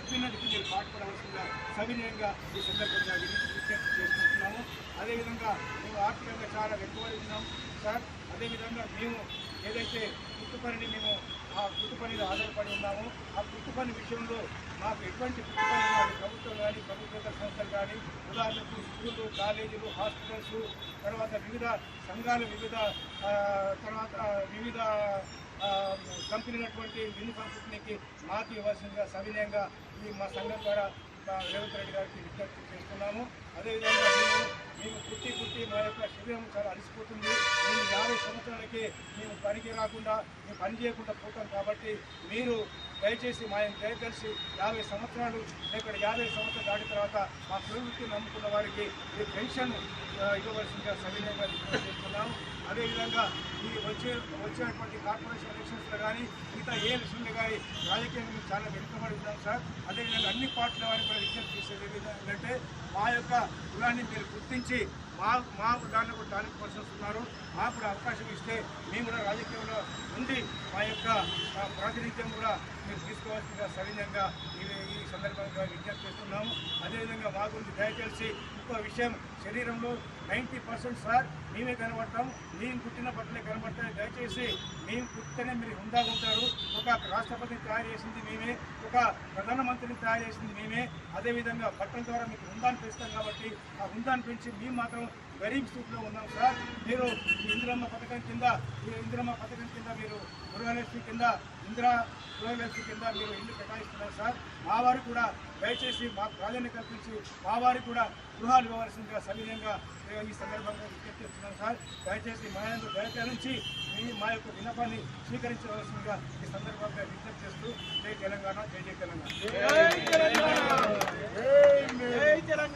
అభ్యున్నతికి మీరు పాటుపడవలసిందిగా సవినయంగా ఈ సందర్భంగా విజ్ఞప్తి చేసుకుంటున్నాము. అదేవిధంగా మేము ఆర్థికంగా చాలా వెనుకబడి ఉన్నాం సార్. అదేవిధంగా మేము ఏదైతే కుట్టు పనిని మేము ఆ కుట్టు పని మీద ఆధారపడి ఉన్నాము. ఆ కుట్టు పని విషయంలో మాకు ఎటువంటి కుట్టు పని కానీ ప్రభుత్వం కానీ ప్రభుత్వేతర సంస్థలు కానీ ఉదాహరణకు స్కూళ్ళు, కాలేజీలు, హాస్పిటల్స్, తర్వాత వివిధ సంఘాలు, తర్వాత వివిధ కంపెనీలటువంటి యూనిఫామ్ కంపెనీకి మాకు ఇవ్వాల్సిందిగా సవినయంగా ఈ మా సంఘం ద్వారా రేవంత్ రెడ్డి గారికి విజ్ఞప్తి చేస్తున్నాము. అదేవిధంగా మేము కుట్టి మా యొక్క శరీరం చాలా అలసిపోతుంది. మేము 50 సంవత్సరాలకి మేము పనికి రాకుండా మేము పని చేయకుండా పోతాం. కాబట్టి మీరు దయచేసి మా దయచేసి 50 సంవత్సరాలు లేక 50 సంవత్సరాలు దాటిన తర్వాత మా ప్రవృత్తిని నమ్ముకున్న వారికి ఈ పెన్షన్ ఇవ్వవలసిందిగా సవినయంగా విజ్ఞప్తి చేస్తున్నాము. అదేవిధంగా ఈ వచ్చేటువంటి కార్పొరేషన్ ఎలక్షన్స్లో కానీ మిగతా ఏ ఎలక్షన్లు కానీ రాజకీయంగా మేము చాలా వెనుకబడి ఉన్నాం సార్. అదేవిధంగా అన్ని పార్టీల వారికి కూడా విజ్ఞప్తి చేసేది ఏంటంటే మా యొక్క కులాన్ని మీరు గుర్తించి మా దాంట్లో కూడా టాలెంట్ పర్సన్స్ ఉన్నారు. మాకు కూడా అవకాశం ఇస్తే మేము కూడా రాజకీయంలో ఉండి మా యొక్క ప్రాతినిధ్యం కూడా మీరు తీసుకోవాల్సిందిగా సవినయంగా ఈ సందర్భంగా విజ్ఞప్తి చేస్తున్నాము. అదేవిధంగా మా గురించి దయచేసి ఇంకో విషయం, శరీరంలో 90% సార్ మేమే కనబడతాం. మేము కుట్టిన బట్టలే కనబడతాయి. దయచేసి మేము కుట్టితేనే మీరు హుందాగా ఉంటారు. ఒక రాష్ట్రపతిని తయారు చేసింది మేమే, ఒక ప్రధానమంత్రిని తయారు చేసింది మేమే. అదేవిధంగా బట్టల ద్వారా మీకు హుందాన్ని పెంచుతాం. కాబట్టి ఆ హుందాన్ని పెంచి మేము మాత్రం గరీబ్ స్థితిలో ఉన్నాం సార్. మీరు ఇందిరమ్మ పథకం కింద మీరు గృహలక్ష్మి కింద గృహలక్ష్మి కింద మీరు ఇల్లు కేటాయిస్తున్నారు సార్. మా వారికి కూడా దయచేసి మాకు ప్రాధాన్యత కల్పించి మా వారికి కూడా గృహాలు ఇవ్వవలసిందిగా సవినయంగా ఈ సందర్భంగా విజ్ఞప్తి చేస్తున్నాం సార్. దయచేసి మా దయచేసి నుంచి మా యొక్క విన్నపాన్ని స్వీకరించవలసిందిగా ఈ సందర్భంగా విజ్ఞప్తి చేస్తూ జై తెలంగాణ, జై తెలంగాణ.